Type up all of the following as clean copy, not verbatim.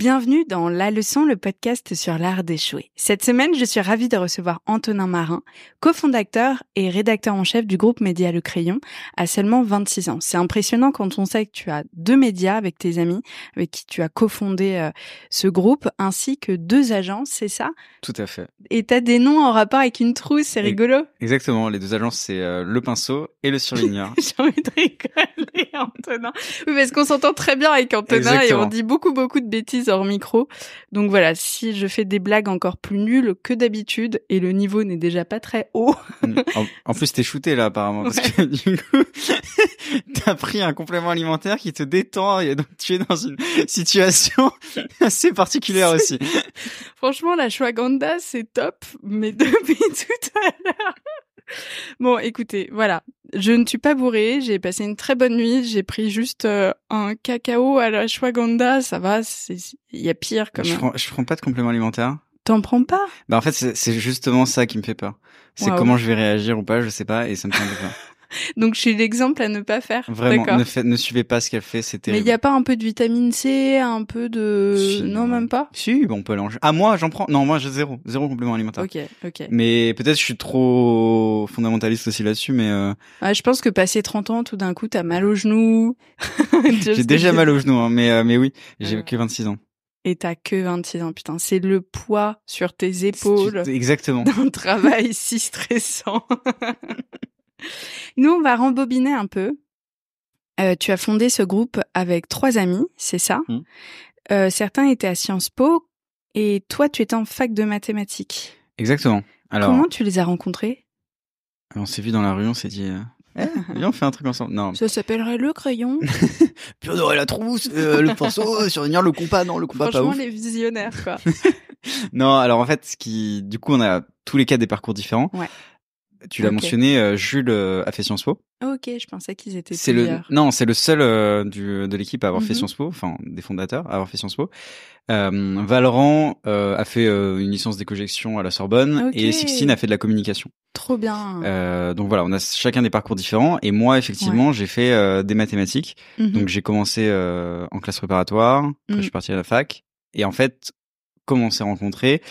Bienvenue dans La Leçon, le podcast sur l'art d'échouer. Cette semaine, je suis ravie de recevoir Antonin Marin, cofondateur et rédacteur en chef du groupe Média Le Crayon, à seulement 26 ans. C'est impressionnant quand on sait que tu as 2 médias avec tes amis, avec qui tu as cofondé ce groupe, ainsi que 2 agences, c'est ça? Tout à fait. Et t'as des noms en rapport avec une trousse, c'est rigolo. Exactement, les 2 agences, c'est le pinceau et le surligneur. J'ai envie de rigoler, Antonin. Oui, parce qu'on s'entend très bien avec Antonin. Exactement. Et on dit beaucoup de bêtises hors micro. Donc voilà, si je fais des blagues encore plus nulles que d'habitude, et le niveau n'est déjà pas très haut. En plus, t'es shooté là apparemment, parce que du coup, t'as pris un complément alimentaire qui te détend, et donc tu es dans une situation assez particulière aussi. Franchement, la ashwagandha, c'est top, mais depuis tout à l'heure... Bon, écoutez, voilà. Je ne suis pas bourrée, j'ai passé une très bonne nuit, j'ai pris juste un cacao à la ashwagandha, ça va, il y a pire quand même. Je prends pas de complément alimentaire. T'en prends pas? Bah en fait, c'est justement ça qui me fait peur. C'est comment je vais réagir ou pas, je sais pas, et ça me fait un peu peur. Donc je suis l'exemple à ne pas faire. Vraiment, ne suivez pas ce qu'elle fait, c'est terrible. Mais il y a pas un peu de vitamine C, un peu de... Non, même pas? Si, bon, on peut l'enlever. Ah, moi, j'en prends. Non, moi, j'ai zéro complément alimentaire. Ok. Mais peut-être je suis trop fondamentaliste aussi là-dessus, mais je pense que passé 30 ans, tout d'un coup, t'as mal aux genoux. J'ai déjà mal aux genoux, hein, mais oui, j'ai que 26 ans. Et t'as que 26 ans, putain. C'est le poids sur tes épaules. Exactement. D'un travail si stressant. Nous, on va rembobiner un peu. Tu as fondé ce groupe avec 3 amis, c'est ça? Certains étaient à Sciences Po et toi, tu étais en fac de mathématiques. Exactement. Alors, comment tu les as rencontrés? On s'est vu dans la rue, on s'est dit viens, on fait un truc ensemble. Non. Ça s'appellerait le crayon. Puis on aurait la trousse, le pinceau, survenir le compas, non, le compas pas ouf. Franchement, les visionnaires, quoi. Non, alors en fait, du coup, on a tous les 4 des parcours différents. Ouais. Tu l'as mentionné, Jules a fait Sciences Po. Ok, je pensais qu'ils étaient plusieurs. Non, c'est le seul de l'équipe à avoir fait Sciences Po, enfin des fondateurs à avoir fait Sciences Po. Valorant a fait une licence d'éco-gestion à la Sorbonne et Sixtine a fait de la communication. Trop bien. Donc voilà, on a chacun des parcours différents et moi effectivement j'ai fait des mathématiques. Donc j'ai commencé en classe préparatoire, après je suis parti à la fac et en fait comment on s'est rencontrés.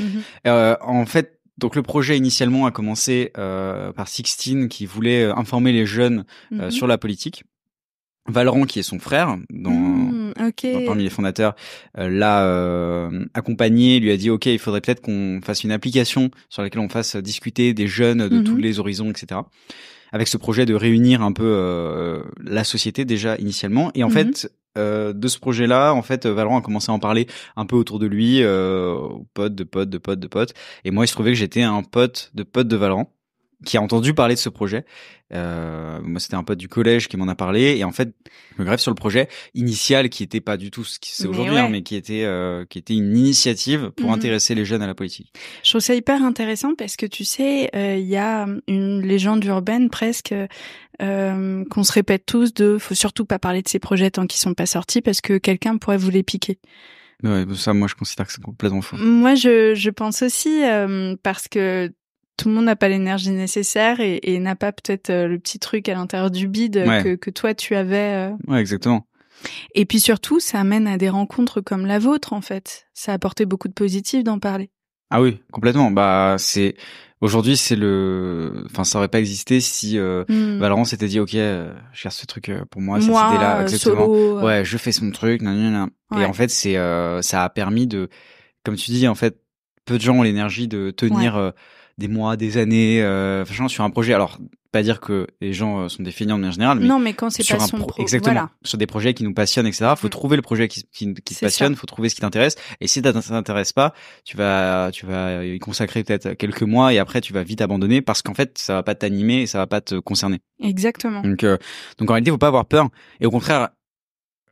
En fait, donc le projet initialement a commencé par Sixtine qui voulait informer les jeunes sur la politique. Valorant, qui est son frère, parmi les fondateurs, l'a accompagné, lui a dit ok, il faudrait peut-être qu'on fasse une application sur laquelle on fasse discuter des jeunes de tous les horizons, etc. Avec ce projet de réunir un peu la société déjà initialement. Et en fait, de ce projet-là, en fait, Valorant a commencé à en parler un peu autour de lui, potes de potes. Et moi, il se trouvait que j'étais un pote de Valorant qui a entendu parler de ce projet. Moi, c'était un pote du collège qui m'en a parlé. Et en fait, je me greffe sur le projet initial qui était pas du tout ce qui c'est aujourd'hui, mais qui était une initiative pour intéresser les jeunes à la politique. Je trouve ça hyper intéressant parce que tu sais, il y a une légende urbaine presque qu'on se répète tous faut surtout pas parler de ces projets tant qu'ils sont pas sortis parce que quelqu'un pourrait vous les piquer. Ouais, ça, moi, je considère que c'est complètement faux. Moi, je pense aussi parce que tout le monde n'a pas l'énergie nécessaire et n'a pas peut-être le petit truc à l'intérieur du bide que toi tu avais. Ouais, exactement. Et puis surtout, ça amène à des rencontres comme la vôtre en fait. Ça a apporté beaucoup de positif d'en parler. Ah oui, complètement. Bah aujourd'hui ça aurait pas existé si Valorant s'était dit ok, je cherche ce truc pour moi, cette idée là exactement. Solo, ouais, je fais son truc, nanana. Ouais. Et en fait, ça a permis de, comme tu dis, en fait, peu de gens ont l'énergie de tenir des mois, des années, sur un projet. Alors, pas dire que les gens sont des feignants de manière générale, mais non, mais quand c'est pas son exactement. Voilà. Sur des projets qui nous passionnent, etc. Faut trouver le projet qui te passionne, faut trouver ce qui t'intéresse. Et si ça t'intéresse pas, tu vas y consacrer peut-être quelques mois et après tu vas vite abandonner parce qu'en fait ça va pas t'animer et ça va pas te concerner. Exactement. Donc en réalité, faut pas avoir peur. Et au contraire,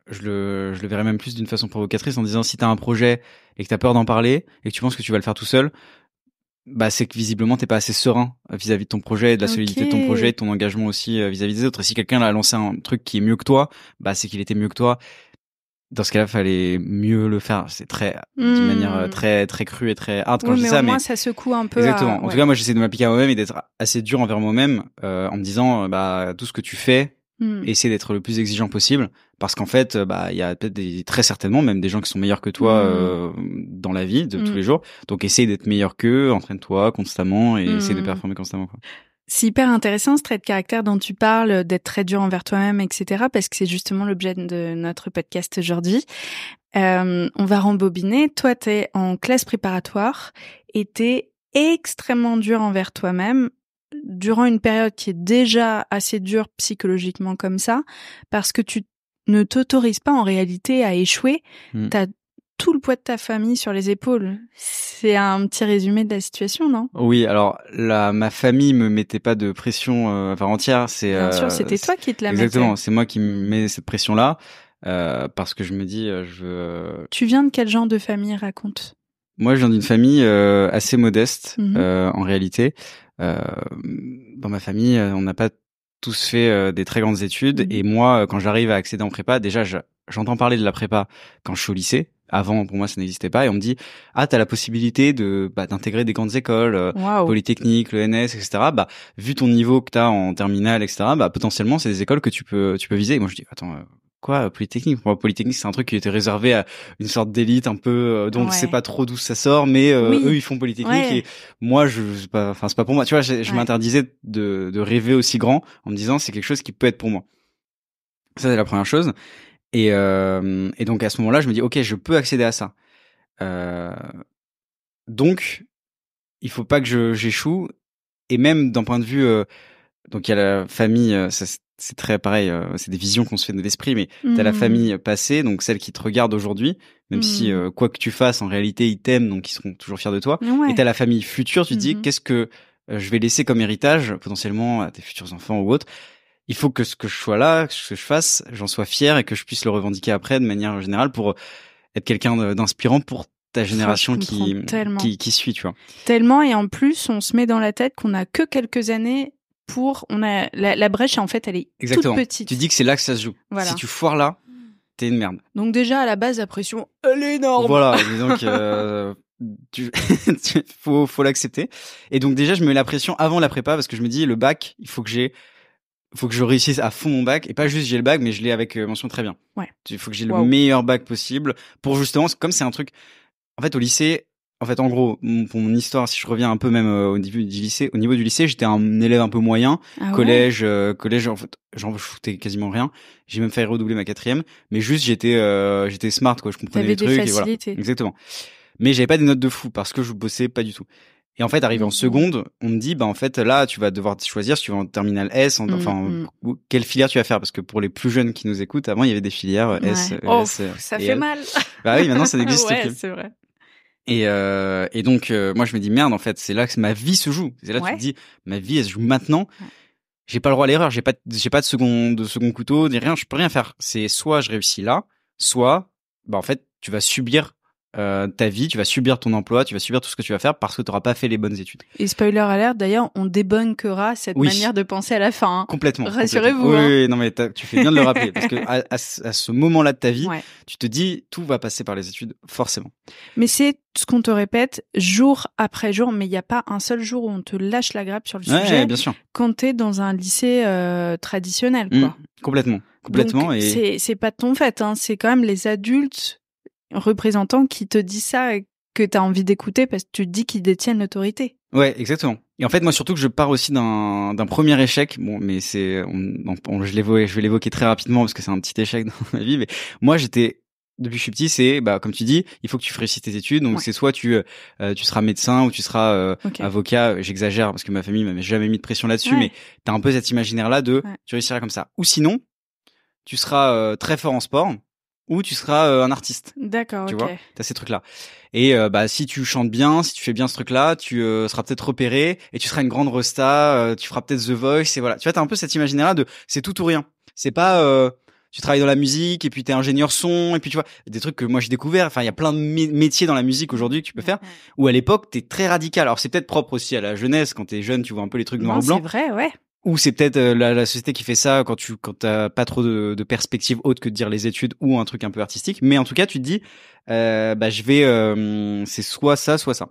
je le verrais même plus d'une façon provocatrice en disant si t'as un projet et que t'as peur d'en parler et que tu penses que tu vas le faire tout seul, bah c'est que visiblement t'es pas assez serein vis-à-vis de ton projet, de la solidité de ton projet, de ton engagement aussi vis-à-vis des autres. Et si quelqu'un a lancé un truc qui est mieux que toi, bah c'est qu'il était mieux que toi. Dans ce cas-là, fallait mieux le faire. C'est très d'une manière très très crue et très hard quand je dis ça, mais au moins ça secoue un peu. Exactement. En tout cas, moi j'essaie de m'appliquer à moi-même et d'être assez dur envers moi-même en me disant bah tout ce que tu fais, essayer d'être le plus exigeant possible, parce qu'en fait, il y a peut-être très certainement même des gens qui sont meilleurs que toi dans la vie de tous les jours. Donc, essaye d'être meilleur qu'eux, entraîne-toi constamment et essaye de performer constamment, quoi. C'est hyper intéressant ce trait de caractère dont tu parles, d'être très dur envers toi-même, etc. Parce que c'est justement l'objet de notre podcast aujourd'hui. On va rembobiner. Toi, t'es en classe préparatoire et t'es extrêmement dur envers toi-même durant une période qui est déjà assez dure psychologiquement comme ça, parce que tu ne t'autorises pas en réalité à échouer. T'as tout le poids de ta famille sur les épaules. C'est un petit résumé de la situation, non? Oui, alors ma famille me mettait pas de pression à part entière. Bien sûr, c'était toi qui te la mettais. Exactement, c'est moi qui me mets cette pression-là parce que je me dis, Tu viens de quel genre de famille, raconte? Moi, je viens d'une famille assez modeste en réalité. Dans ma famille, on n'a pas tous fait des très grandes études et moi, quand j'arrive à accéder en prépa, déjà j'entends parler de la prépa quand je suis au lycée. Avant, pour moi, ça n'existait pas. Et on me dit, t'as la possibilité d'intégrer des grandes écoles, Polytechnique, l'ENS, etc. Vu ton niveau que t'as en terminale, etc. Potentiellement, c'est des écoles que tu peux viser. Et moi, je dis, attends, quoi, Polytechnique? Pour moi, Polytechnique, c'est un truc qui était réservé à une sorte d'élite un peu, dont on ne sait pas trop d'où ça sort, mais eux, ils font Polytechnique. Et moi, c'est pas pour moi. Tu vois, je m'interdisais de rêver aussi grand en me disant, c'est quelque chose qui peut être pour moi. Ça, c'est la première chose. Et donc à ce moment-là, je me dis ok, je peux accéder à ça. Donc il faut pas que j'échoue. Et même d'un point de vue, donc il y a la famille, ça, c'est très pareil, c'est des visions qu'on se fait de l'esprit, mais t'as la famille passée, donc celle qui te regarde aujourd'hui, même si quoi que tu fasses, en réalité ils t'aiment, donc ils seront toujours fiers de toi. Et t'as la famille future, tu te dis qu'est-ce que je vais laisser comme héritage potentiellement à tes futurs enfants ou autres. Il faut que ce que je sois là, que ce que je fasse, j'en sois fier et que je puisse le revendiquer après de manière générale pour être quelqu'un d'inspirant pour ta génération qui suit, tu vois. Tellement, et en plus, on se met dans la tête qu'on a que quelques années la brèche, en fait, elle est toute petite. Tu dis que c'est là que ça se joue. Voilà. Si tu foires là, t'es une merde. Donc déjà, à la base, la pression, elle est énorme. Voilà, donc faut l'accepter. Et donc déjà, je me mets la pression avant la prépa parce que je me dis le bac, il faut que je réussisse à fond mon bac et pas juste j'ai le bac mais je l'ai avec mention très bien. Il faut que j'ai le meilleur bac possible pour justement, comme c'est un truc en fait au lycée, en fait en gros pour mon histoire, si je reviens un peu même au niveau du lycée, j'étais un élève un peu moyen. Collège en fait j'en foutais quasiment rien. J'ai même fait redoubler ma 4e, mais juste j'étais smart quoi, je comprenais les trucs et voilà. Exactement. Mais j'avais pas des notes de fou parce que je bossais pas du tout. Et en fait, arrivé en seconde, on me dit, en fait, là, tu vas devoir choisir si tu vas en terminale S, quelle filière tu vas faire. Parce que pour les plus jeunes qui nous écoutent, avant, il y avait des filières S, ES, ça fait mal. Bah oui, maintenant, ça n'existe plus. C'est vrai. Et donc, moi, je me dis, merde, en fait, c'est là que ma vie se joue. C'est là que tu te dis, ma vie, elle se joue maintenant. J'ai pas le droit à l'erreur. J'ai pas de second couteau, ni rien. Je peux rien faire. C'est soit je réussis là, soit, en fait, tu vas subir ta vie, tu vas subir ton emploi, tu vas subir tout ce que tu vas faire parce que tu n'auras pas fait les bonnes études. Et spoiler alert, d'ailleurs, on débunkera cette manière de penser à la fin. Hein. Complètement. Rassurez-vous. Oui, non mais tu fais bien de le rappeler parce que à ce moment-là de ta vie, tu te dis tout va passer par les études forcément. Mais c'est ce qu'on te répète jour après jour, mais il n'y a pas un seul jour où on te lâche la grappe sur le sujet. Bien sûr. Quand t'es dans un lycée traditionnel, quoi. Complètement. Donc, et c'est pas de ton fait, hein. C'est quand même les adultes représentants qui te disent ça et que t'as envie d'écouter parce que tu te dis qu'ils détiennent l'autorité. Ouais, exactement. Et en fait, moi, surtout que je pars aussi d'un premier échec. Bon, mais je vais l'évoquer très rapidement parce que c'est un petit échec dans ma vie. Mais moi, depuis que je suis petit, c'est, comme tu dis, il faut que tu réussisses tes études. Donc, c'est soit tu seras médecin ou tu seras avocat. J'exagère parce que ma famille m'avait jamais mis de pression là-dessus, mais t'as un peu cet imaginaire-là tu réussiras comme ça. Ou sinon, tu seras très fort en sport. Ou tu seras un artiste. D'accord, tu vois, t'as ces trucs-là. Et si tu chantes bien, si tu fais bien ce truc-là, tu seras peut-être repéré et tu seras une grande resta, tu feras peut-être The Voice et voilà. Tu vois, t'as un peu cet imaginaire-là de c'est tout ou rien. C'est pas tu travailles dans la musique et puis t'es ingénieur son et puis tu vois des trucs que moi j'ai découvert. Enfin, il y a plein de métiers dans la musique aujourd'hui que tu peux faire. Ou à l'époque t'es très radical. Alors c'est peut-être propre aussi à la jeunesse. Quand t'es jeune, tu vois un peu les trucs noir ou blanc. C'est vrai, ouais. Ou c'est peut-être la société qui fait ça quand t'as pas trop de perspectives autres que de dire les études ou un truc un peu artistique. Mais en tout cas, tu te dis, c'est soit ça, soit ça.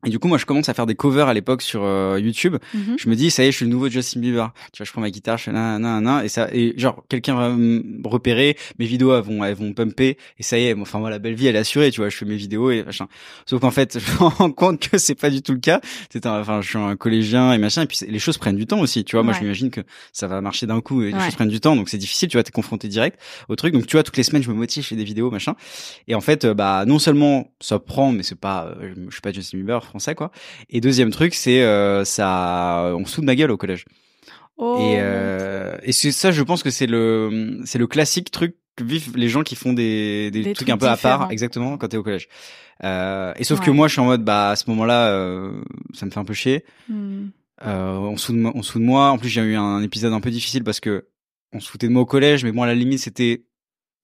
Et du coup, moi, je commence à faire des covers à l'époque sur YouTube. Je me dis, ça y est, je suis le nouveau Justin Bieber. Tu vois, je prends ma guitare, je fais nan, et ça, et genre, quelqu'un va me repérer, mes vidéos, elles vont pumper, et ça y est, enfin, moi, la belle vie, elle est assurée, tu vois, je fais mes vidéos et machin. Sauf qu'en fait, je me rends compte que c'est pas du tout le cas. Enfin, je suis un collégien et machin, et puis les choses prennent du temps aussi, tu vois. Moi, je m'imagine que ça va marcher d'un coup et les choses prennent du temps, donc c'est difficile, tu vois, t'es confronté direct au truc. Donc, tu vois, toutes les semaines, je me motive, je fais des vidéos, machin. Et en fait, non seulement ça prend, mais c'est pas, je suis pas Justin Bieber français, quoi. Et deuxième truc, c'est on se fout de ma gueule au collège. Et c'est ça, je pense que c'est le classique truc que vivent les gens qui font des trucs un peu à part, exactement, quand t'es au collège. Et sauf que moi, je suis en mode, à ce moment-là, ça me fait un peu chier. On se fout de moi. En plus, j'ai eu un épisode un peu difficile parce que on se foutait de moi au collège, mais bon, à la limite,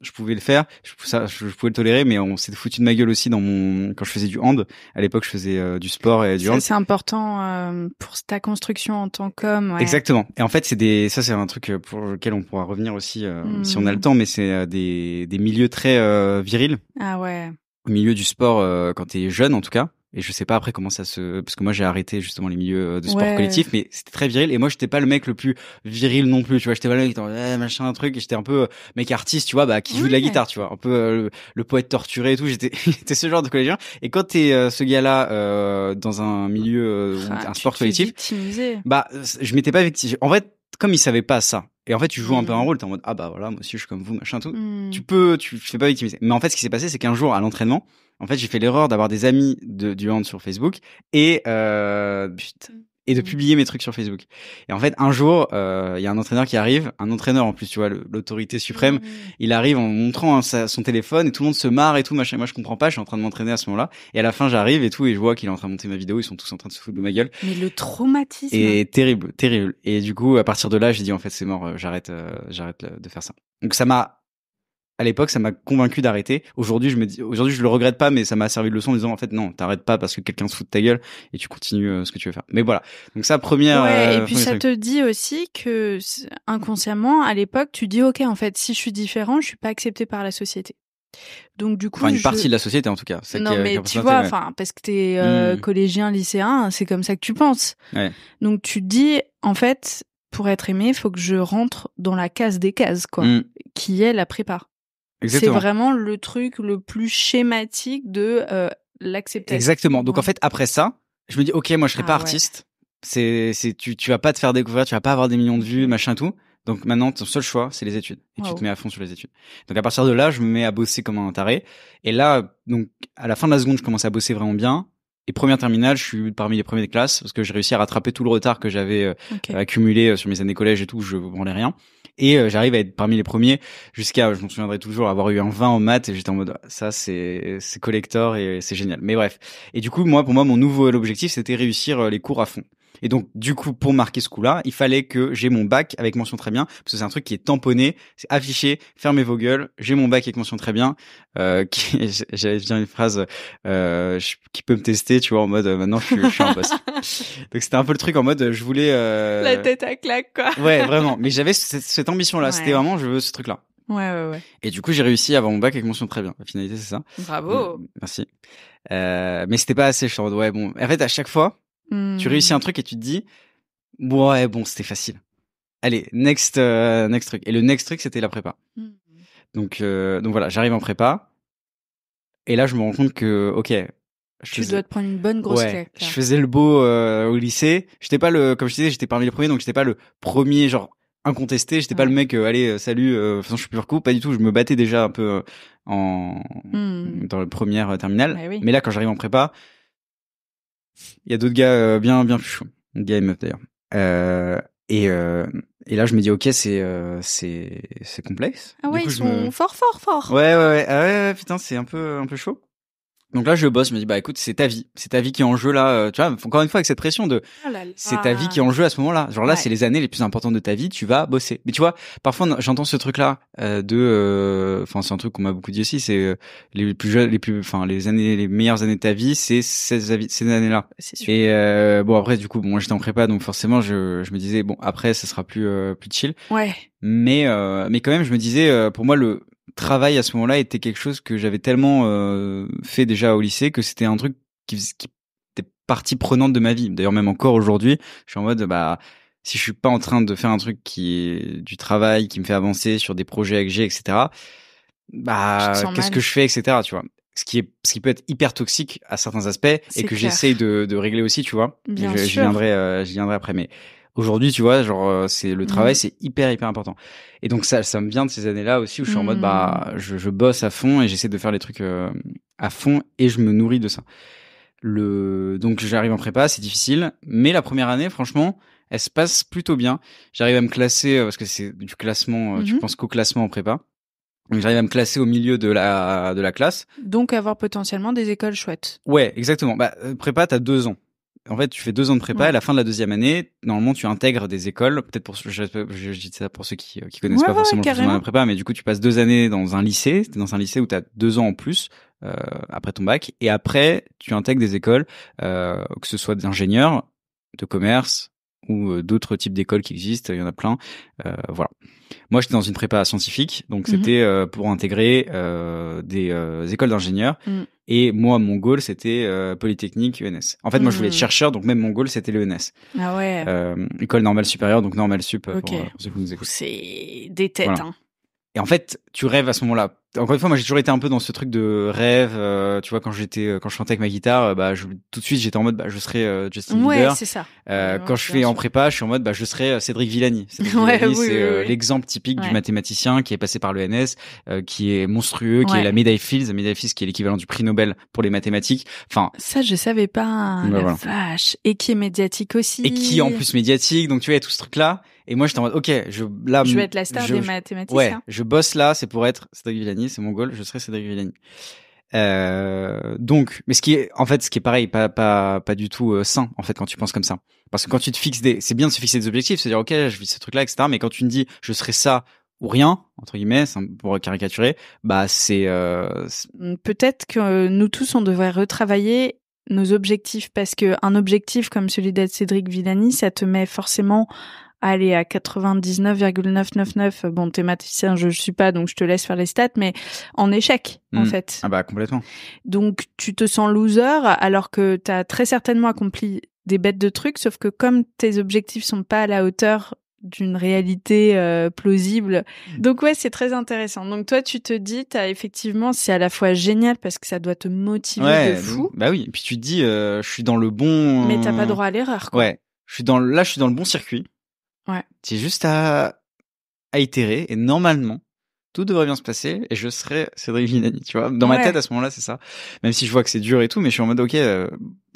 je pouvais le faire, je pouvais le tolérer, mais on s'est foutu de ma gueule aussi quand je faisais du hand. À l'époque, je faisais du sport et du hand. C'est important pour ta construction en tant qu'homme. Ouais. Exactement. Et en fait, ça c'est un truc pour lequel on pourra revenir aussi si on a le temps, mais c'est des milieux très virils. Ah ouais. Au milieu du sport quand t'es jeune en tout cas. Et je sais pas après comment parce que moi j'ai arrêté justement les milieux de sport collectif, mais c'était très viril. Et moi j'étais pas le mec le plus viril non plus, tu vois. J'étais pas le mec qui était machin un truc. Et j'étais un peu mec artiste, tu vois, qui joue de la guitare, tu vois, un peu le poète torturé et tout. J'étais ce genre de collégien. Et quand t'es ce gars-là dans un milieu un sport collectif, je m'étais pas victimisé. En fait, comme il savait pas ça. Et en fait, tu joues un peu un rôle, t'es en mode voilà, moi aussi je suis comme vous, machin tout. Tu fais pas victimiser. Mais en fait, ce qui s'est passé, c'est qu'un jour à l'entraînement, en fait, j'ai fait l'erreur d'avoir des amis du hand sur Facebook et de publier mes trucs sur Facebook. Et en fait, un jour, il y a un entraîneur qui arrive, un entraîneur en plus, tu vois, l'autorité suprême, il arrive en montrant son téléphone et tout le monde se marre et tout, machin. Moi, je comprends pas, je suis en train de m'entraîner à ce moment-là. Et à la fin, j'arrive et tout, et je vois qu'il est en train de monter ma vidéo, ils sont tous en train de se foutre de ma gueule. Mais le traumatisme. Et terrible. Et du coup, à partir de là, j'ai dit, en fait, c'est mort, j'arrête de faire ça. Donc à l'époque, ça m'a convaincu d'arrêter. Aujourd'hui, je le regrette pas, mais ça m'a servi de leçon en disant, en fait, non, t'arrêtes pas parce que quelqu'un se fout de ta gueule et tu continues ce que tu veux faire. Mais voilà. Donc ça, première. Ouais, et puis ça te dit aussi que inconsciemment, à l'époque, tu dis, ok, en fait, si je suis différent, je suis pas accepté par la société. Donc du coup, une partie de la société en tout cas. Non, mais tu vois, parce que t'es collégien, lycéen, c'est comme ça que tu penses. Ouais. Donc tu te dis, en fait, pour être aimé, il faut que je rentre dans la case des cases, quoi, qui est la prépa. Exactement. C'est vraiment le truc le plus schématique de l'acceptation. Exactement. Donc en fait, après ça, je me dis, ok, moi je serai pas artiste. Tu vas pas te faire découvrir, tu vas pas avoir des millions de vues, machin tout. Donc maintenant, ton seul choix, c'est les études. Et tu te mets à fond sur les études. Donc à partir de là, je me mets à bosser comme un taré. Et là, donc à la fin de la seconde, je commence à bosser vraiment bien. Et première terminale, je suis parmi les premiers de classe parce que j'ai réussi à rattraper tout le retard que j'avais accumulé sur mes années collège et tout. Je branlais rien. Et j'arrive à être parmi les premiers jusqu'à, je m'en souviendrai toujours, avoir eu un 20 en maths et j'étais en mode, ça c'est collector et c'est génial. Mais bref. Et du coup, pour moi, mon nouveau objectif, c'était réussir les cours à fond. Et donc, du coup, pour marquer ce coup-là, il fallait que j'ai mon bac avec mention très bien, parce que c'est un truc qui est tamponné, c'est affiché, fermez vos gueules, j'ai mon bac avec mention très bien, j'allais dire une phrase qui peut me tester, tu vois, en mode maintenant je suis un boss. Donc c'était un peu le truc en mode je voulais la tête à claque, quoi. Ouais, vraiment. Mais j'avais cette ambition-là, c'était vraiment je veux ce truc-là. Ouais. Et du coup, j'ai réussi à avoir mon bac avec mention très bien. La finalité, c'est ça. Bravo. Merci. Mais c'était pas assez, je suis en mode ouais, bon. En fait, à chaque fois, tu réussis un truc et tu te dis, ouais, bon, c'était facile. Allez, next truc. Et le next truc, c'était la prépa. Donc voilà, j'arrive en prépa. Et là, je me rends compte que, ok. Tu dois te prendre une bonne grosse claque. Je faisais le beau au lycée. J'étais pas comme je disais, j'étais parmi les premiers, donc j'étais pas le premier, genre, incontesté. J'étais pas le mec, allez, salut, de toute façon, je suis plus cool. Pas du tout. Je me battais déjà un peu dans le première terminale. Mais là, quand j'arrive en prépa, il y a d'autres gars bien plus chauds, gars et meufs d'ailleurs. Et là je me dis ok, c'est complexe. Ah ouais, du coup, ils sont fort. Ouais. Ah ouais, putain, c'est un peu chaud. Donc là je bosse, je me dis bah écoute, c'est ta vie qui est en jeu là, tu vois, encore une fois avec cette pression de c'est ta vie qui est en jeu à ce moment-là. Genre là c'est les années les plus importantes de ta vie, tu vas bosser. Mais tu vois, parfois j'entends ce truc là enfin c'est un truc qu'on m'a beaucoup dit aussi, c'est les meilleures années de ta vie, c'est ces années-là. C'est sûr. Et bon après du coup moi j'étais en prépa donc forcément je me disais bon après ça sera plus chill. Ouais. Mais quand même je me disais pour moi le travail à ce moment-là était quelque chose que j'avais tellement fait déjà au lycée que c'était un truc qui était partie prenante de ma vie. D'ailleurs, même encore aujourd'hui, je suis en mode, si je suis pas en train de faire un truc qui est du travail, qui me fait avancer sur des projets que j'ai, etc., qu'est-ce que je fais, etc., tu vois. Ce qui peut être hyper toxique à certains aspects et que j'essaye de régler aussi, tu vois. Bien sûr. J'y viendrai après. Mais aujourd'hui, tu vois, genre, c'est le travail, c'est hyper important. Et donc, ça me vient de ces années-là aussi où je suis en mode, je bosse à fond et j'essaie de faire les trucs, à fond et je me nourris de ça. Donc, j'arrive en prépa, c'est difficile. Mais la première année, franchement, elle se passe plutôt bien. J'arrive à me classer, parce que c'est du classement, tu penses qu'au classement en prépa. Donc, j'arrive à me classer au milieu de la classe. Donc, avoir potentiellement des écoles chouettes. Ouais, exactement. Prépa, t'as 2 ans. En fait, tu fais 2 ans de prépa. Et à la fin de la 2e année, normalement, tu intègres des écoles. Peut-être je dis ça pour ceux qui connaissent pas forcément le fonctionnement de la prépa, mais du coup, tu passes 2 années dans un lycée. T'es dans un lycée où t'as 2 ans en plus, après ton bac. Et après, tu intègres des écoles, que ce soit d'ingénieurs, de commerce, ou d'autres types d'écoles qui existent. Il y en a plein. Voilà. Moi, j'étais dans une prépa scientifique, donc c'était pour intégrer des écoles d'ingénieurs. Et moi, mon goal, c'était Polytechnique, ENS. En fait, moi, je voulais être chercheur, donc même mon goal, c'était l'ENS. Ah ouais. École normale supérieure, donc normale sup, pour ceux qui nous écoutent. C'est des têtes, voilà. Et en fait, tu rêves à ce moment-là. Encore une fois, moi, j'ai toujours été un peu dans ce truc de rêve. Tu vois, quand je chantais avec ma guitare, tout de suite, j'étais en mode, je serais Justin Bieber. Ouais, c'est ça. Quand je fais en prépa, je suis en mode, je serais Cédric Villani. Cédric Villani, c'est l'exemple typique du mathématicien qui est passé par l'ENS, qui est monstrueux, qui est la médaille Fields. La médaille Fields, qui est l'équivalent du prix Nobel pour les mathématiques. Enfin. Ça, je savais pas. Vache. Et qui est médiatique aussi. Et qui est en plus médiatique. Donc, tu vois, il y a tout ce truc-là. Et moi, j'étais en mode, ok, je vais être la star des mathématiciens. Ouais, je bosse là, c'est pour être Cédric Villani, c'est mon goal, je serai Cédric Villani. Donc, mais ce qui est pareil, pas du tout sain, en fait, quand tu penses comme ça. Parce que quand tu te fixes c'est bien de se fixer des objectifs, c'est dire, ok, je vis ce truc-là, etc. Mais quand tu me dis, je serai ça ou rien, entre guillemets, pour caricaturer, c'est peut-être que nous tous, on devrait retravailler nos objectifs, parce que un objectif comme celui d'être Cédric Villani, ça te met forcément à 99,999. Bon, t'es mathématicien, je suis pas, donc je te laisse faire les stats, mais en échec, en fait. Ah complètement. Donc, tu te sens loser, alors que t'as très certainement accompli des bêtes de trucs, sauf que comme tes objectifs sont pas à la hauteur d'une réalité plausible. Donc ouais, c'est très intéressant. Donc toi, tu te dis, effectivement, c'est à la fois génial parce que ça doit te motiver de fou. Bah oui, et puis tu te dis, je suis dans le bon... Mais t'as pas droit à l'erreur, quoi. Ouais, je suis dans le bon circuit. Ouais. C'est juste à itérer et normalement, tout devrait bien se passer et je serai Cédric Villani, tu vois. Dans ma tête, à ce moment-là, c'est ça. Même si je vois que c'est dur et tout, mais je suis en mode, ok, et que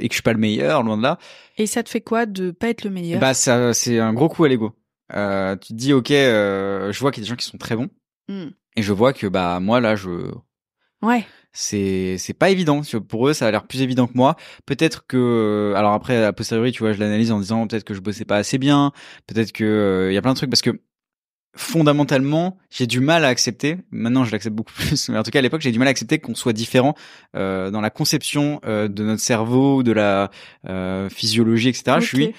je suis pas le meilleur, loin de là. Et ça te fait quoi de pas être le meilleur? Ça, c'est un gros coup à l'ego. Tu te dis, ok, je vois qu'il y a des gens qui sont très bons. Et je vois que, moi, là, ouais. C'est pas évident. Pour eux, ça a l'air plus évident que moi. Peut-être que, alors après, a posteriori, tu vois, je l'analyse en disant peut-être que je bossais pas assez bien. Peut-être que, y a plein de trucs parce que, fondamentalement, j'ai du mal à accepter. Maintenant, je l'accepte beaucoup plus. Mais en tout cas, à l'époque, j'ai du mal à accepter qu'on soit différent dans la conception de notre cerveau, de la physiologie, etc. Okay. Je suis,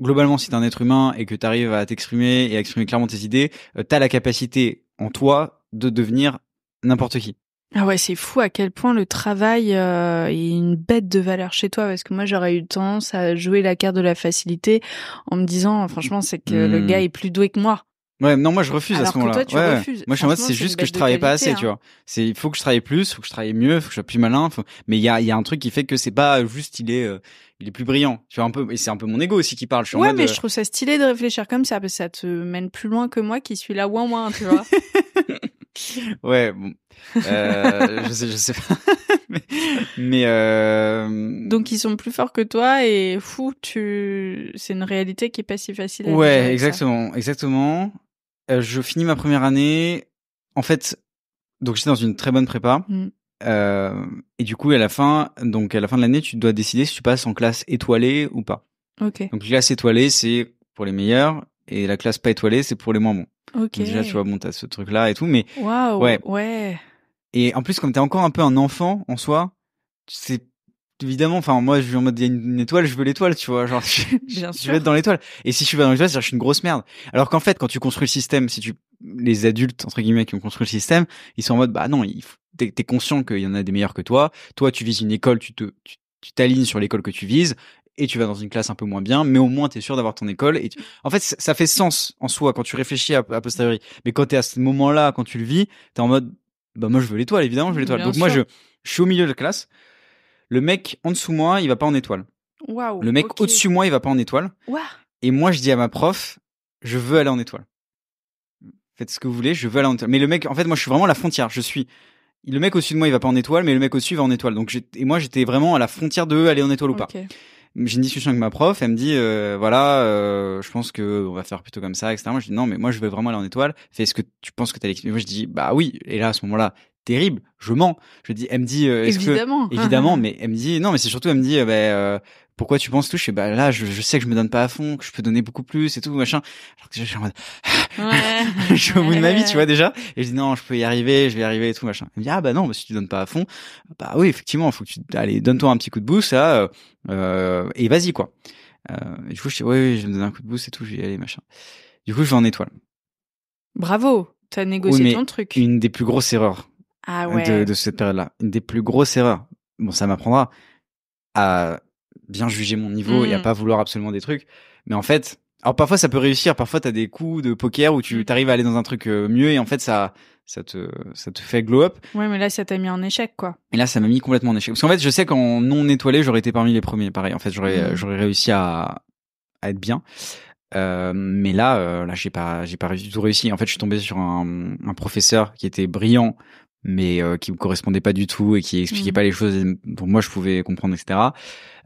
globalement, si t'es un être humain et que t'arrives à t'exprimer et à exprimer clairement tes idées, t'as la capacité en toi de devenir n'importe qui. Ah ouais, c'est fou à quel point le travail est une bête de valeur chez toi, parce que moi j'aurais eu tendance à jouer la carte de la facilité en me disant franchement c'est que le gars est plus doué que moi. Ouais, non, moi je refuse. Alors à ce moment-là. Toi, tu refuses. Moi je suis en mode c'est juste que je travaille pas assez, tu vois. Il faut que je travaille plus, faut que je travaille mieux, faut que je sois plus malin. Mais il y a un truc qui fait que c'est pas juste il est plus brillant. Tu vois un peu, et c'est un peu mon ego aussi qui parle. Je suis en mode, mais je trouve ça stylé de réfléchir comme ça parce que ça te mène plus loin que moi qui suis là ouin, tu vois. Ouais, bon. Je sais pas. mais Donc ils sont plus forts que toi et c'est une réalité qui est pas si facile à vivre. Ouais, exactement. Je finis ma première année. En fait, donc j'étais dans une très bonne prépa. Et du coup, à la fin de l'année, tu dois décider si tu passes en classe étoilée ou pas. Ok. Donc la classe étoilée, c'est pour les meilleurs, et la classe pas étoilée, c'est pour les moins bons. Ok. Donc déjà, tu vois, bon, t'as ce truc-là et tout, mais waouh, ouais. Et en plus, comme t'es encore un peu un enfant en soi, c'est évidemment, enfin moi, je suis en mode il y a une étoile, je veux l'étoile, tu vois, genre je veux être dans l'étoile. Et si je suis pas dans l'étoile, c'est-à-dire que je suis une grosse merde. Alors qu'en fait, quand tu construis le système, les adultes entre guillemets qui ont construit le système, ils sont en mode non, t'es conscient qu'il y en a des meilleurs que toi. Toi, tu vises une école, tu tu t'alignes sur l'école que tu vises et tu vas dans une classe un peu moins bien, mais au moins t'es sûr d'avoir ton école. Et en fait, ça fait sens en soi quand tu réfléchis à posteriori. Mais quand t'es à ce moment-là, quand tu le vis, t'es en mode, bah moi je veux l'étoile, évidemment je veux l'étoile. Donc moi je suis au milieu de la classe. Le mec en dessous moi, il va pas en étoile. Waouh. Le mec au-dessus moi, il va pas en étoile. Wow. Et moi je dis à ma prof, je veux aller en étoile. Faites ce que vous voulez, je veux aller en étoile. Mais le mec, en fait, moi je suis vraiment à la frontière. Le mec au-dessus de moi, il va pas en étoile, mais le mec au-dessus va en étoile. Donc et moi j'étais vraiment à la frontière de aller en étoile ou pas. J'ai une discussion avec ma prof, elle me dit je pense que on va faire plutôt comme ça, etc. Moi je dis non, mais moi je veux vraiment aller en étoile. Est-ce que tu penses que t'as l'équipe? Moi je dis bah oui. Et là à ce moment-là, terrible, je mens. Elle me dit évidemment, mais elle me dit non, mais c'est surtout elle me dit pourquoi tu penses tout? Je fais bah là je sais que je me donne pas à fond, que je peux donner beaucoup plus et tout machin. Alors que je suis en mode je suis au bout de ma vie, tu vois déjà. Et je dis non, je peux y arriver, je vais y arriver et tout machin. Elle me dit ah bah non, si tu donnes pas à fond, bah oui effectivement, faut que allez donne-toi un petit coup de boost là. Et vas-y quoi. Et du coup je dis oui, je vais me donner un coup de boost et tout, je vais y aller machin. Du coup je vais en étoile. Bravo, t'as négocié ton truc. Une des plus grosses erreurs de cette période-là, une des plus grosses erreurs. Bon, ça m'apprendra à bien juger mon niveau et à pas vouloir absolument des trucs. Mais en fait, alors parfois ça peut réussir, parfois t'as des coups de poker où tu t'arrives à aller dans un truc mieux et en fait ça te fait glow up. Ouais, mais là ça t'a mis en échec quoi. Et là ça m'a mis complètement en échec. Parce qu'en fait, je sais qu'en non étoilé, j'aurais été parmi les premiers. Pareil, en fait, j'aurais réussi à être bien. Mais là j'ai pas du tout réussi. En fait, je suis tombé sur un professeur qui était brillant, mais qui me correspondait pas du tout et qui expliquait pas les choses dont moi je pouvais comprendre, etc.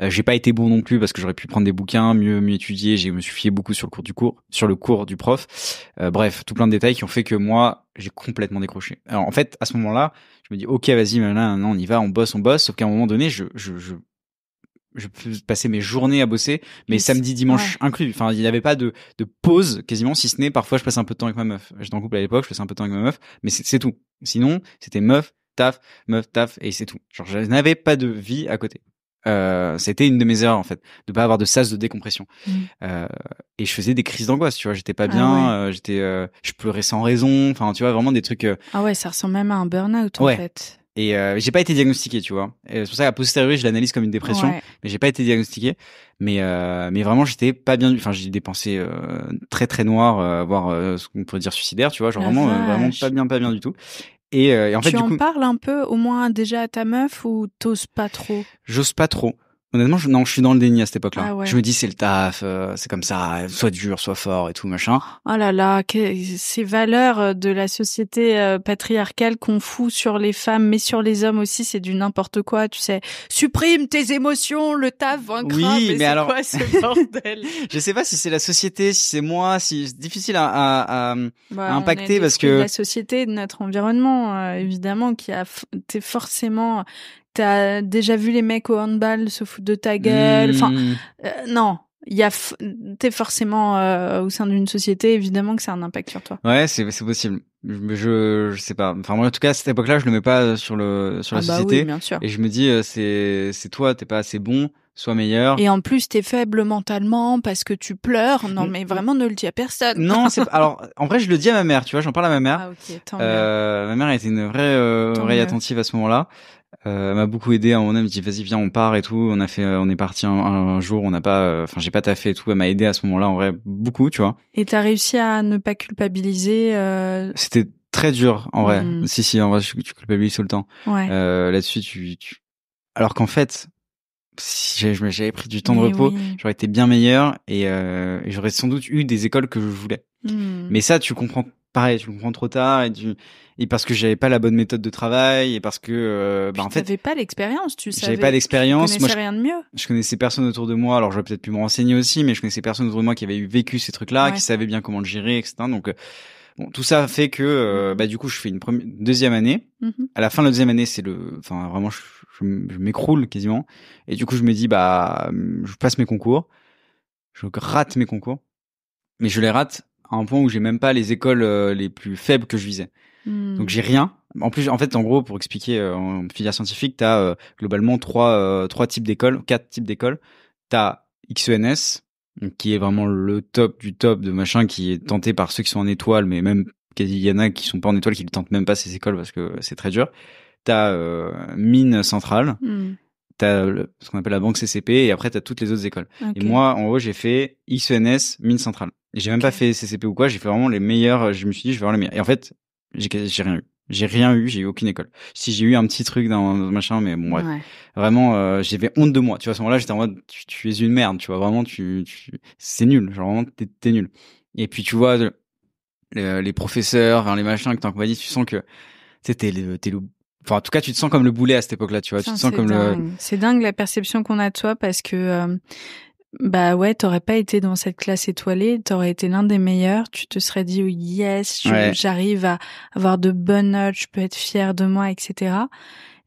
J'ai pas été bon non plus parce que j'aurais pu prendre des bouquins, mieux étudier. Je me suis fié beaucoup sur le cours du prof. Bref, tout plein de détails qui ont fait que moi j'ai complètement décroché. Alors en fait, à ce moment-là, je me dis ok, vas-y, maintenant on y va, on bosse. Sauf qu'à un moment donné, je peux passer mes journées à bosser, mais samedi, dimanche inclus. Enfin, il n'y avait pas de pause quasiment, si ce n'est parfois je passais un peu de temps avec ma meuf. J'étais en couple à l'époque, je passais un peu de temps avec ma meuf, mais c'est tout. Sinon, c'était meuf, taf, et c'est tout. Genre, je n'avais pas de vie à côté. C'était une de mes erreurs en fait, de pas avoir de sas de décompression. Et je faisais des crises d'angoisse, tu vois, j'étais pas bien, je pleurais sans raison, enfin, tu vois, vraiment des trucs. Ah ouais, ça ressemble même à un burn-out en fait. Et j'ai pas été diagnostiqué, tu vois. Et c'est pour ça qu'à posteriori, je l'analyse comme une dépression, mais j'ai pas été diagnostiqué. Mais vraiment, j'étais pas bien. Enfin, j'ai des pensées très très noires, voire ce qu'on pourrait dire suicidaires, tu vois. Genre vraiment pas bien du tout. Et en fait, tu en parles un peu, au moins déjà à ta meuf, ou t'oses pas trop? J'ose pas trop. Honnêtement, je suis dans le déni à cette époque-là. Ah ouais. Je me dis c'est le taf, c'est comme ça, soit dur, soit fort et tout machin. Oh là là, ces valeurs de la société patriarcale qu'on fout sur les femmes, mais sur les hommes aussi, c'est du n'importe quoi, tu sais. Supprime tes émotions, le taf vaincra. Oui, mais alors quoi ce bordel? Je sais pas si c'est la société, si c'est moi, si c'est difficile à impacter on est parce que de la société, de notre environnement, évidemment, t'es forcément. T'as déjà vu les mecs au handball se foutre de ta gueule. Enfin, non. T'es forcément au sein d'une société, évidemment que ça a un impact sur toi. Ouais, c'est possible. Je sais pas. Enfin moi en tout cas à cette époque-là, je le mets pas sur la société. Oui, bien sûr. Et je me dis c'est toi, t'es pas assez bon, sois meilleur. Et en plus t'es faible mentalement parce que tu pleures. Non mais vraiment ne le dis à personne. Non, alors en vrai je le dis à ma mère, tu vois, j'en parle à ma mère. Ah OK, tant mieux. Ma mère a été une vraie oreille attentive à ce moment-là. Elle m'a beaucoup aidé. À un moment donné, elle me dit vas-y viens on part et tout. On est parti un jour, on n'a pas, enfin j'ai pas taffé et tout. Elle m'a aidé à ce moment-là en vrai beaucoup, tu vois. Et t'as réussi à ne pas culpabiliser. C'était très dur en vrai. Si en vrai tu culpabilises tout le temps. Ouais. Là-dessus tu alors qu'en fait si j'avais pris du temps de repos, j'aurais été bien meilleur et j'aurais sans doute eu des écoles que je voulais. Mais ça tu comprends trop tard et parce que j'avais pas la bonne méthode de travail et parce que en fait t'avais pas l'expérience, tu savais. J'avais pas d'expérience, moi rien de mieux. Je connaissais personne autour de moi, alors j'aurais peut-être pu me renseigner aussi, mais je connaissais personne autour de moi qui avait vécu ces trucs-là, qui savait bien comment le gérer, etc. Donc bon, tout ça fait que du coup je fais une deuxième année. À la fin de la deuxième année, vraiment je m'écroule quasiment et du coup je me dis je passe mes concours, je rate mes concours, mais je les rate à un point où j'ai même pas les écoles les plus faibles que je visais. Donc j'ai rien. En plus, en fait, en gros, pour expliquer, en filière scientifique, t'as globalement quatre types d'écoles. T'as XENS, qui est vraiment le top du top de machin, qui est tenté par ceux qui sont en étoile, mais même il y en a qui sont pas en étoile, qui ne tentent même pas ces écoles parce que c'est très dur. T'as mine centrale, t'as ce qu'on appelle la banque CCP et après t'as toutes les autres écoles. Et moi, en gros, j'ai fait XENS, mine centrale. Et j'ai même pas fait CCP ou quoi, j'ai fait vraiment les meilleurs, je me suis dit, je vais avoir les meilleurs. Et en fait, j'ai rien eu. J'ai eu aucune école. Si j'ai eu un petit truc dans machin, mais bon, bref. Ouais. Vraiment, j'avais honte de moi. Tu vois, à ce moment-là, j'étais en mode, tu es une merde, tu vois, vraiment, c'est nul. Genre, vraiment, t'es nul. Et puis, tu vois, les professeurs, enfin, les machins que t'as compagnie, tu sens que, t'es le, enfin, en tout cas, tu te sens comme le boulet à cette époque-là, tu vois, tu te sens comme dingue. C'est dingue la perception qu'on a de toi parce que, bah ouais, t'aurais pas été dans cette classe étoilée, t'aurais été l'un des meilleurs, tu te serais dit, oh yes, j'arrive à avoir de bonnes notes, je peux être fier de moi, etc.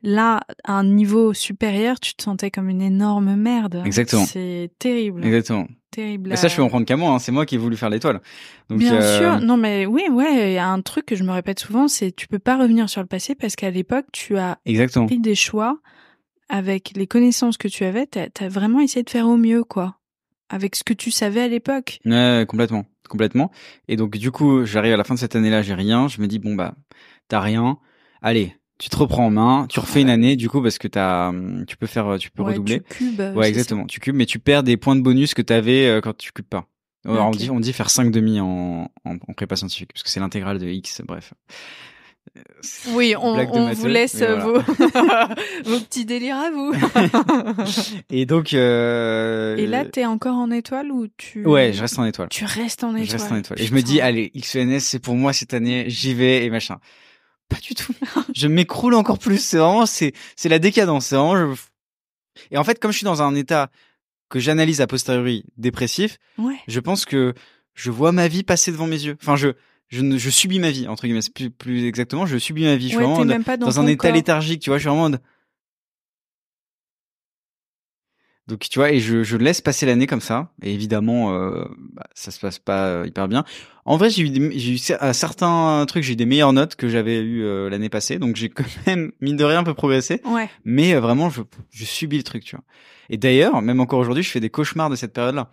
Là, à un niveau supérieur, tu te sentais comme une énorme merde. Exactement. C'est terrible. Exactement. Terrible. Mais ça, je peux en prendre qu'à moi, hein. C'est moi qui ai voulu faire l'étoile. Donc, bien sûr. Non, mais oui, ouais, il y a un truc que je me répète souvent, c'est tu peux pas revenir sur le passé parce qu'à l'époque, tu as pris des choix avec les connaissances que tu avais, t'as vraiment essayé de faire au mieux, quoi. Avec ce que tu savais à l'époque. Ouais, complètement. Et donc, du coup, j'arrive à la fin de cette année-là, j'ai rien. Je me dis, bon, bah, t'as rien. Allez, tu te reprends en main, tu refais une année, du coup, parce que tu peux redoubler. Tu cubes. Ouais, exactement. Tu cubes, mais tu perds des points de bonus que t'avais quand tu cubes pas. Alors, on dit faire 5 demi en prépa scientifique, parce que c'est l'intégrale de X, bref. Oui, on vous laisse vos petits délires à vous. Et donc et là, t'es encore en étoile ou tu... Ouais, je reste en étoile. Tu restes en étoile. Je reste en étoile. Et je me dis, allez, XENS, c'est pour moi cette année, j'y vais et machin. Pas du tout. Je m'écroule encore plus. C'est vraiment, c'est la décadence. C'est vraiment, Et en fait, comme je suis dans un état que j'analyse a posteriori dépressif, je pense que je vois ma vie passer devant mes yeux. Enfin, je subis ma vie, entre guillemets. C'est plus exactement, je subis ma vie. Je suis vraiment dans un état léthargique, tu vois. Je suis vraiment donc, tu vois, et je laisse passer l'année comme ça. Et évidemment, ça se passe pas hyper bien. En vrai, j'ai eu à certains trucs, j'ai eu des meilleures notes que j'avais eu l'année passée. Donc, j'ai quand même, mine de rien, un peu progressé. Ouais. Mais vraiment, je subis le truc, tu vois. Et d'ailleurs, même encore aujourd'hui, je fais des cauchemars de cette période-là.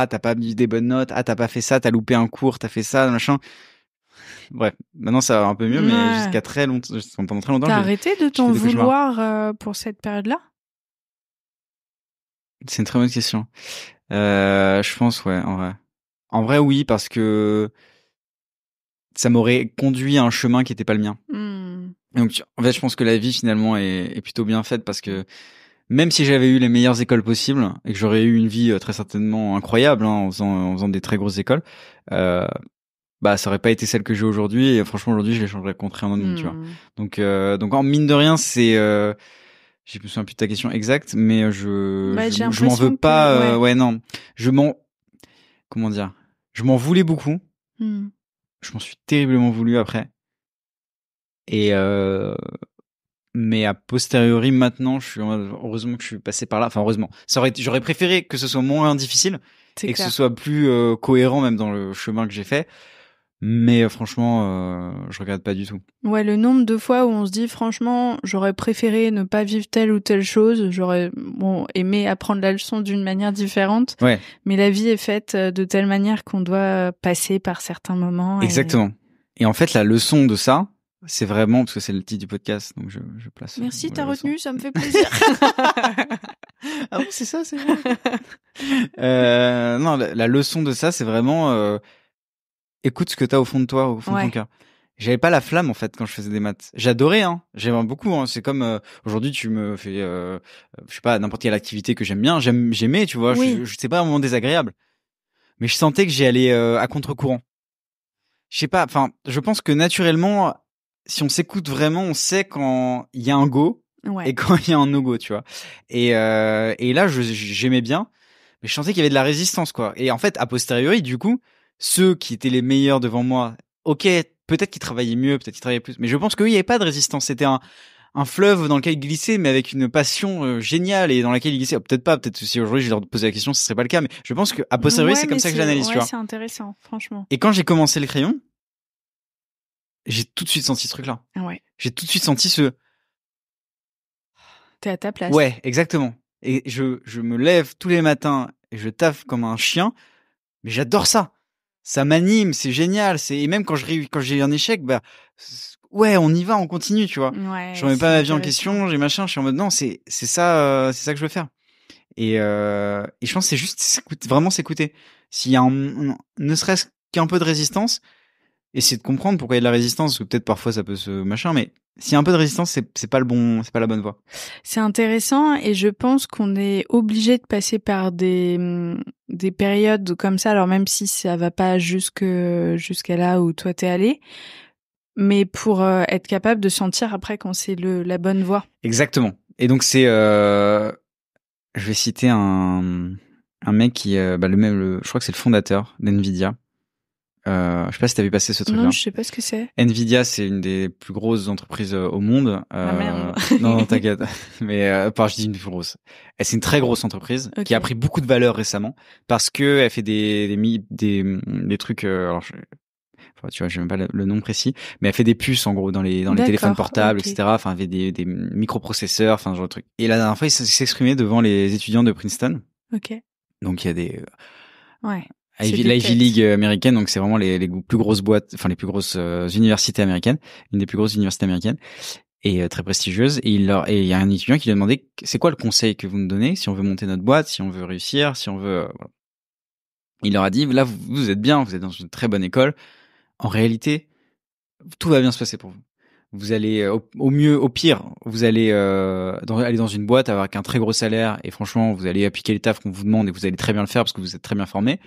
T'as pas mis des bonnes notes, t'as pas fait ça, t'as loupé un cours, t'as fait ça, machin. Bref, maintenant ça va un peu mieux, mais jusqu'à très longtemps, pendant très longtemps. T'as arrêté de t'en vouloir pour cette période-là? C'est une très bonne question. Je pense, ouais, en vrai. En vrai, oui, parce que ça m'aurait conduit à un chemin qui était pas le mien. Donc, en fait, je pense que la vie, finalement, est plutôt bien faite parce que même si j'avais eu les meilleures écoles possibles et que j'aurais eu une vie très certainement incroyable, hein, en faisant des très grosses écoles, bah, ça aurait pas été celle que j'ai aujourd'hui. Et franchement, aujourd'hui, je l'échangerais contre rien au monde, tu vois. Donc, en mine de rien, c'est, je me souviens plus de ta question exacte, mais je m'en veux pas. Ouais, non, comment dire, je m'en voulais beaucoup. Je m'en suis terriblement voulu après. Et mais a posteriori, maintenant, heureusement que je suis passé par là. Enfin, heureusement. J'aurais préféré que ce soit moins difficile et que ce soit plus cohérent même dans le chemin que j'ai fait. Mais franchement, je regrette pas du tout. Ouais, le nombre de fois où on se dit franchement, j'aurais préféré ne pas vivre telle ou telle chose, j'aurais aimé apprendre la leçon d'une manière différente. Ouais. Mais la vie est faite de telle manière qu'on doit passer par certains moments. Exactement. Et en fait, la leçon de ça, c'est vraiment parce que c'est le titre du podcast, donc je place. Merci, t'as retenu, ça me fait plaisir. Ah bon, c'est ça, c'est vrai. Non, la leçon de ça, c'est vraiment écoute ce que t'as au fond de toi, au fond de ton cœur. J'avais pas la flamme en fait quand je faisais des maths. J'adorais, hein. J'aimais beaucoup. Hein. C'est comme aujourd'hui, tu me fais, je sais pas, n'importe quelle activité que j'aime bien. J'aimais, tu vois. Oui. Je sais pas, un moment désagréable. Mais je sentais que j'y allais à contre-courant. Je sais pas. Enfin, je pense que naturellement, si on s'écoute vraiment, on sait quand il y a un go et quand il y a un no-go, tu vois. Et là, j'aimais bien, mais je sentais qu'il y avait de la résistance, quoi. Et en fait, a posteriori, du coup, ceux qui étaient les meilleurs devant moi, ok, peut-être qu'ils travaillaient mieux, peut-être qu'ils travaillaient plus, mais je pense qu'il n'y avait pas de résistance. C'était un fleuve dans lequel ils glissaient, mais avec une passion géniale et dans laquelle ils glissaient. Peut-être pas, peut-être si aujourd'hui je leur posais la question, ce serait pas le cas, mais je pense que a posteriori, c'est comme ça que j'analyse, tu vois. C'est intéressant, franchement. Et quand j'ai commencé le crayon, j'ai tout de suite senti ce truc-là. Ouais. J'ai tout de suite senti ce... T'es à ta place. Ouais, exactement. Et je me lève tous les matins et je taffe comme un chien, mais j'adore ça. Ça m'anime, c'est génial. Et même quand j'ai un échec, bah, ouais, on y va, on continue, tu vois. Ouais, je remets pas ma vie en question, j'ai machin, je suis en mode non, c'est ça que je veux faire. Et je pense que c'est juste vraiment s'écouter. S'il y a ne serait-ce qu'un peu de résistance, essayer de comprendre pourquoi il y a de la résistance, parce que peut-être parfois ça peut se machin, mais s'il y a un peu de résistance, c'est pas la bonne voie. C'est intéressant, et je pense qu'on est obligé de passer par des périodes comme ça, alors même si ça va pas jusqu'à là où toi t'es allé, mais pour être capable de sentir après quand c'est la bonne voie. Exactement. Et donc c'est je vais citer un mec qui je crois que c'est le fondateur d'NVIDIA. Je sais pas si t'as vu passer ce truc-là. Non, je sais pas ce que c'est. NVIDIA, c'est une des plus grosses entreprises au monde. Ah merde. Non, t'inquiète. Mais je dis une des plus grosses. C'est une très grosse entreprise qui a pris beaucoup de valeur récemment parce que elle fait des trucs. Alors, tu vois, j'ai même pas le nom précis, mais elle fait des puces en gros dans les téléphones portables, etc. Enfin, elle fait des microprocesseurs, enfin, ce genre de trucs. Et la dernière fois, il s'exprimait devant les étudiants de Princeton. Ok. Donc il y a des ouais. l'Ivy League américaine, donc c'est vraiment les plus grosses boîtes, enfin les plus grosses universités américaines, une des plus grosses universités américaines et très prestigieuse. Et il y a un étudiant qui lui a demandé c'est quoi le conseil que vous nous donnez si on veut monter notre boîte, si on veut réussir, si on veut. Voilà. Il leur a dit là vous êtes bien, vous êtes dans une très bonne école. En réalité, tout va bien se passer pour vous. Vous allez au mieux, au pire, vous allez aller dans une boîte avec un très gros salaire et franchement vous allez appliquer les tafs qu'on vous demande et vous allez très bien le faire parce que vous êtes très bien formé.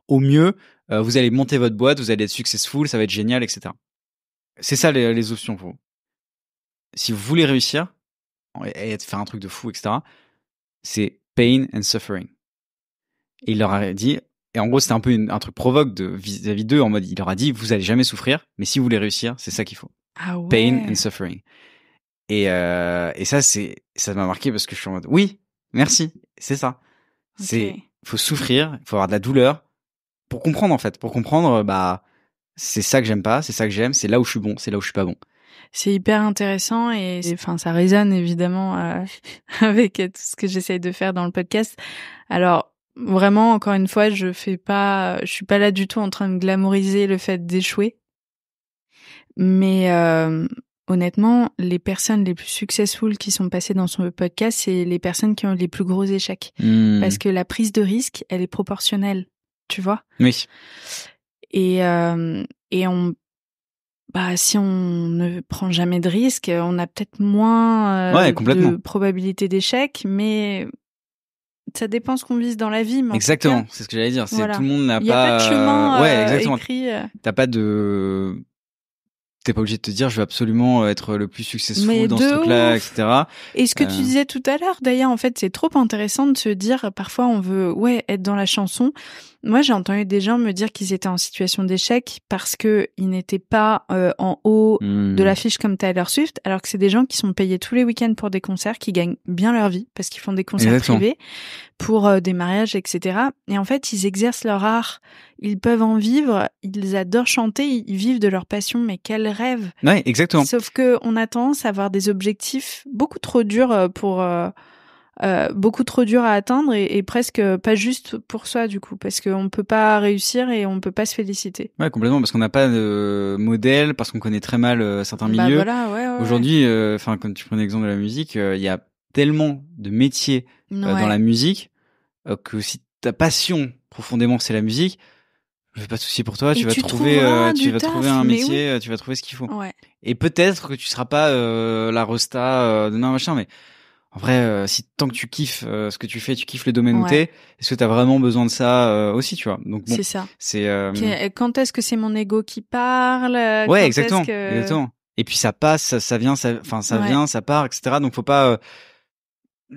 Au mieux, vous allez monter votre boîte, vous allez être successful, ça va être génial, etc. C'est ça les options pour vous. Si vous voulez réussir et faire un truc de fou, etc., c'est pain and suffering. Et il leur a dit, et en gros c'était un peu un truc provoque vis-à-vis d'eux, en mode il leur a dit vous allez jamais souffrir, mais si vous voulez réussir, c'est ça qu'il faut. Ah ouais. Pain and suffering. Et ça m'a marqué parce que je suis en mode oui, merci, c'est ça. Okay. Faut souffrir, il faut avoir de la douleur. Pour comprendre en fait, c'est ça que j'aime pas, c'est ça que j'aime, c'est là où je suis bon, c'est là où je suis pas bon. C'est hyper intéressant et enfin ça résonne évidemment avec tout ce que j'essaye de faire dans le podcast. Alors vraiment encore une fois, je suis pas là du tout en train de glamouriser le fait d'échouer. Mais honnêtement, les personnes les plus successful qui sont passées dans son podcast, c'est les personnes qui ont les plus gros échecs parce que la prise de risque, elle est proportionnelle. Tu vois? Oui. Et si on ne prend jamais de risque, on a peut-être moins de probabilité d'échec, mais ça dépend ce qu'on vise dans la vie. Mais exactement, cas, c'est ce que j'allais dire. Voilà. Tout le monde n'a pas... Il n'y a pas de chemin exactement. écrit. T'as pas de... T'es pas obligé de te dire je veux absolument être le plus successful dans ce truc-là, etc. Et ce que tu disais tout à l'heure, d'ailleurs, en fait, c'est trop intéressant de se dire, parfois on veut être dans la chanson. Moi, j'ai entendu des gens me dire qu'ils étaient en situation d'échec parce que ils n'étaient pas en haut de l'affiche comme Taylor Swift, alors que c'est des gens qui sont payés tous les week-ends pour des concerts, qui gagnent bien leur vie parce qu'ils font des concerts privés pour des mariages, etc. Et en fait, ils exercent leur art, ils peuvent en vivre, ils adorent chanter, ils vivent de leur passion, mais quel rêve! Ouais, exactement. Sauf que on a tendance à avoir des objectifs beaucoup trop durs beaucoup trop durs à atteindre et presque pas juste pour soi du coup, parce qu'on peut pas réussir et on peut pas se féliciter. Ouais, complètement, parce qu'on n'a pas de modèle, parce qu'on connaît très mal certains milieux. Voilà, ouais. Aujourd'hui, quand tu prends l'exemple de la musique, il y a tellement de métiers dans la musique que si ta passion profondément c'est la musique, je fais pas de souci pour toi, tu vas trouver un métier, tu vas trouver ce qu'il faut. Ouais. Et peut-être que tu seras pas la resta de machin, mais en vrai, si tant que tu kiffes ce que tu fais, tu kiffes le domaine où t'es, est-ce que t'as vraiment besoin de ça aussi, tu vois? Donc bon, c'est ça. C'est quand est-ce que c'est mon ego qui parle? Ouais, exactement. Et puis ça passe, ça vient, vient, ça part, etc. Donc faut pas.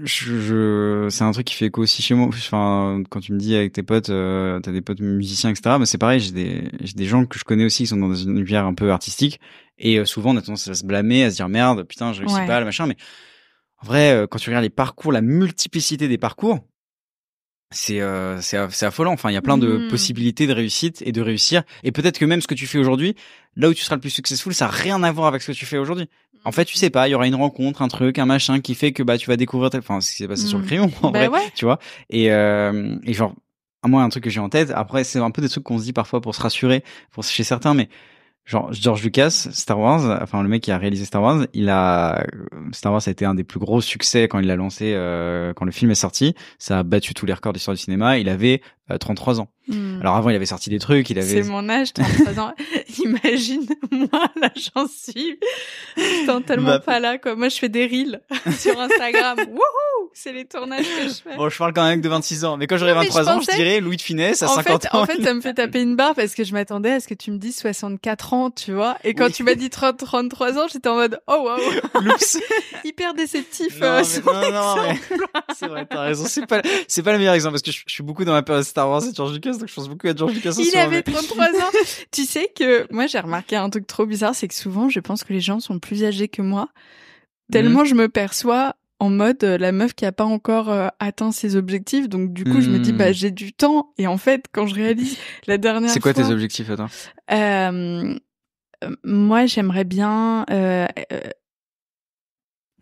C'est un truc qui fait écho aussi chez moi. Enfin, quand tu me dis avec tes potes, t'as des potes musiciens, etc. Mais c'est pareil, j'ai des gens que je connais aussi qui sont dans une univers un peu artistique et souvent on a tendance à se blâmer, à se dire merde, putain, je réussis pas, le machin, mais en vrai, quand tu regardes les parcours, la multiplicité des parcours, c'est affolant. Enfin, il y a plein de possibilités de réussite et de réussir. Et peut-être que même ce que tu fais aujourd'hui, là où tu seras le plus successful, ça n'a rien à voir avec ce que tu fais aujourd'hui. En fait, tu sais pas, il y aura une rencontre, un truc, un machin qui fait que tu vas découvrir enfin, ce qui s'est passé sur le crayon, en vrai, tu vois. Et genre, moi, un truc que j'ai en tête, après, c'est un peu des trucs qu'on se dit parfois pour se rassurer, chez certains, mais genre George Lucas, Star Wars, enfin le mec qui a réalisé Star Wars, Star Wars a été un des plus gros succès quand il l'a lancé, quand le film est sorti. Ça a battu tous les records d'histoire du cinéma. Il avait 33 ans. Alors avant, il avait sorti des trucs. C'est mon âge, 33 ans. Imagine, moi, là, j'en suis. Putain, tellement pas là, quoi. Moi, je fais des reels sur Instagram. Wouhou! C'est les tournages que je fais. Bon, je parle quand même de 26 ans. Mais quand j'aurai 23 ans, je dirais Louis de Funès à 50 ans. En fait, ça me fait taper une barre parce que je m'attendais à ce que tu me dises 64 ans, tu vois. Et quand tu m'as dit 33 ans, j'étais en mode, oh wow. Oups. Hyper déceptif. Non, c'est vrai, t'as raison. C'est pas le meilleur exemple parce que je suis beaucoup dans ma période Star Wars et George Lucas, donc je pense beaucoup à George Lucas. Il avait 33 ans. Tu sais que moi, j'ai remarqué un truc trop bizarre, c'est que souvent, je pense que les gens sont plus âgés que moi. Tellement je me perçois en mode la meuf qui a pas encore atteint ses objectifs. Donc du coup, je me dis bah j'ai du temps. Et en fait, quand je réalise la dernière fois... C'est quoi tes objectifs, attends? Moi, j'aimerais bien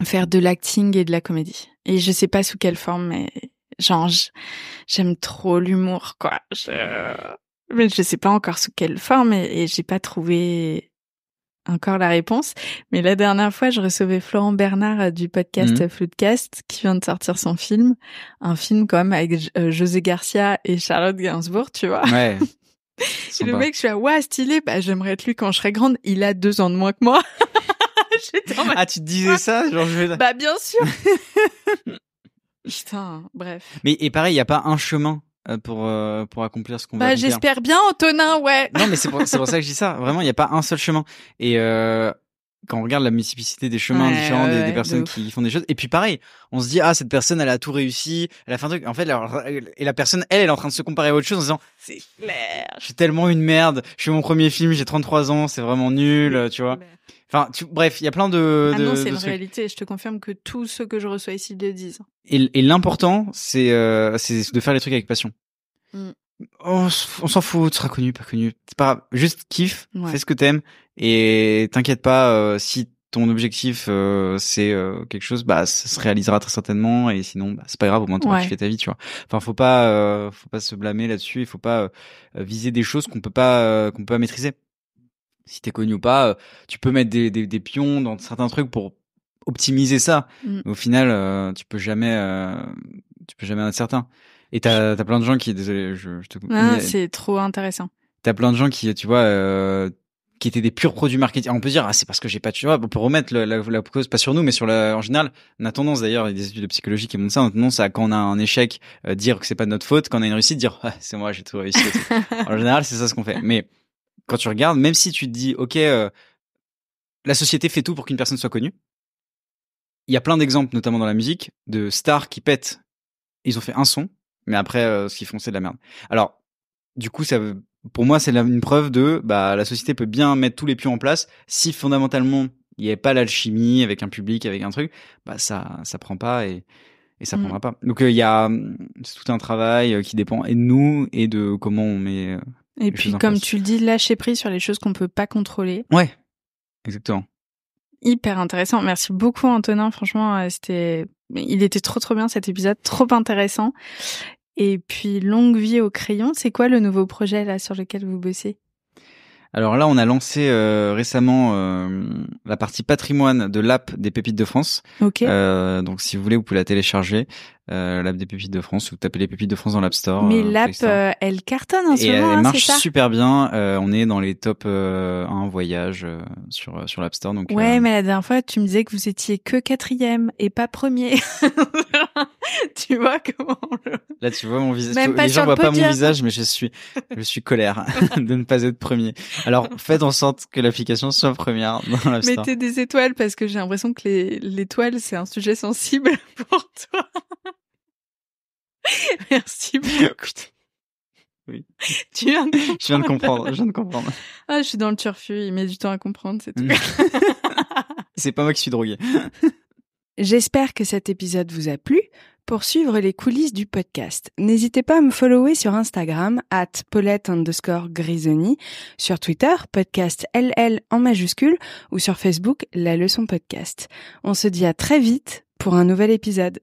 faire de l'acting et de la comédie. Et je sais pas sous quelle forme, mais genre j'aime trop l'humour, quoi. Mais je sais pas encore sous quelle forme et j'ai pas trouvé encore la réponse. Mais la dernière fois, je recevais Florent Bernard du podcast Floodcast qui vient de sortir son film. Un film quand même avec José Garcia et Charlotte Gainsbourg, tu vois. Ouais. Et le mec, je suis là, ouais, stylé, bah, j'aimerais être lui quand je serai grande. Il a 2 ans de moins que moi. Ah, tu te disais ça? Genre, Bah, bien sûr. Putain, bref. Mais, et pareil, il y a pas un chemin pour accomplir ce qu'on va accomplir. J'espère bien, Antonin, ouais. Non, mais c'est pour ça que je dis ça. Vraiment, il y a pas un seul chemin. Et quand on regarde la multiplicité des chemins différents des personnes qui font des choses, et puis pareil, on se dit ah cette personne elle a tout réussi, elle a fait un truc. En fait, et la personne elle est en train de se comparer à autre chose en disant c'est clair. Je suis tellement une merde. Je fais mon premier film, j'ai 33 ans, c'est vraiment nul, tu vois. Enfin, bref, il y a plein de. Ah non, c'est une réalité. Je te confirme que tous ceux que je reçois ici le disent. Et l'important, c'est de faire les trucs avec passion. On s'en fout, tu seras connu, pas connu. C'est pas grave. Juste kiffe, fais ce que t'aimes et t'inquiète pas si ton objectif c'est quelque chose, bah ça se réalisera très certainement et sinon bah c'est pas grave, au moins t'auras kiffé ta vie, tu vois. Enfin faut pas se blâmer là-dessus, il faut pas viser des choses qu'on peut pas maîtriser. Si t'es connu ou pas, tu peux mettre des pions dans certains trucs pour optimiser ça. Mais au final tu peux jamais être certain. Et t'as plein de gens qui, désolé, je te coupe. Ah, c'est trop intéressant. T'as plein de gens qui, tu vois, qui étaient des purs produits marketing. On peut dire, ah, c'est parce que j'ai pas, tu vois, on peut remettre la cause, pas sur nous, mais en général, on a tendance d'ailleurs, il y a des études de psychologie qui montrent ça, on a tendance à, quand on a un échec, dire que c'est pas de notre faute, quand on a une réussite, dire, ah, c'est moi, j'ai tout réussi. En général, c'est ça ce qu'on fait. Mais quand tu regardes, même si tu te dis, ok, la société fait tout pour qu'une personne soit connue, il y a plein d'exemples, notamment dans la musique, de stars qui pètent. Ils ont fait un son. Mais après, ce qu'ils font, c'est de la merde. Alors, du coup, pour moi, c'est une preuve de, bah, la société peut bien mettre tous les pions en place. Si fondamentalement, il n'y avait pas l'alchimie avec un public, avec un truc, bah, ça prend pas et ça prendra pas. Donc, c'est tout un travail qui dépend et de nous et de comment on met. Et puis, comme tu le dis, lâcher prise sur les choses qu'on peut pas contrôler. Ouais, exactement. Hyper intéressant. Merci beaucoup, Antonin. Franchement, il était trop bien cet épisode, trop intéressant. Et puis, longue vie au crayon, c'est quoi le nouveau projet là sur lequel vous bossez ? Alors là, on a lancé récemment la partie patrimoine de l'app des Pépites de France. Ok. Donc si vous voulez, vous pouvez la télécharger. L'app des Pépites de France, vous tapez les Pépites de France dans l'App Store. Mais l'app, elle cartonne en ce moment. Et elle marche super bien. On est dans les top 1 voyage sur l'App Store. Donc, ouais, mais la dernière fois, tu me disais que vous étiez que 4e et pas 1er. Tu vois comment Là, tu vois mon visage. Même les gens voient pas mon visage, mais je suis colère de ne pas être premier. Alors, faites en sorte que l'application soit première dans l'App Store. Mettez des étoiles parce que j'ai l'impression que l'étoile, c'est un sujet sensible pour toi. Merci beaucoup. Oui. Je viens de comprendre. Ah, je suis dans le turfu, il met du temps à comprendre, c'est tout. C'est pas moi qui suis drogué. J'espère que cet épisode vous a plu. Pour suivre les coulisses du podcast, n'hésitez pas à me follower sur Instagram @Paulette_Grisoni, sur Twitter, podcast LL en majuscule, ou sur Facebook, La Leçon Podcast. On se dit à très vite pour un nouvel épisode.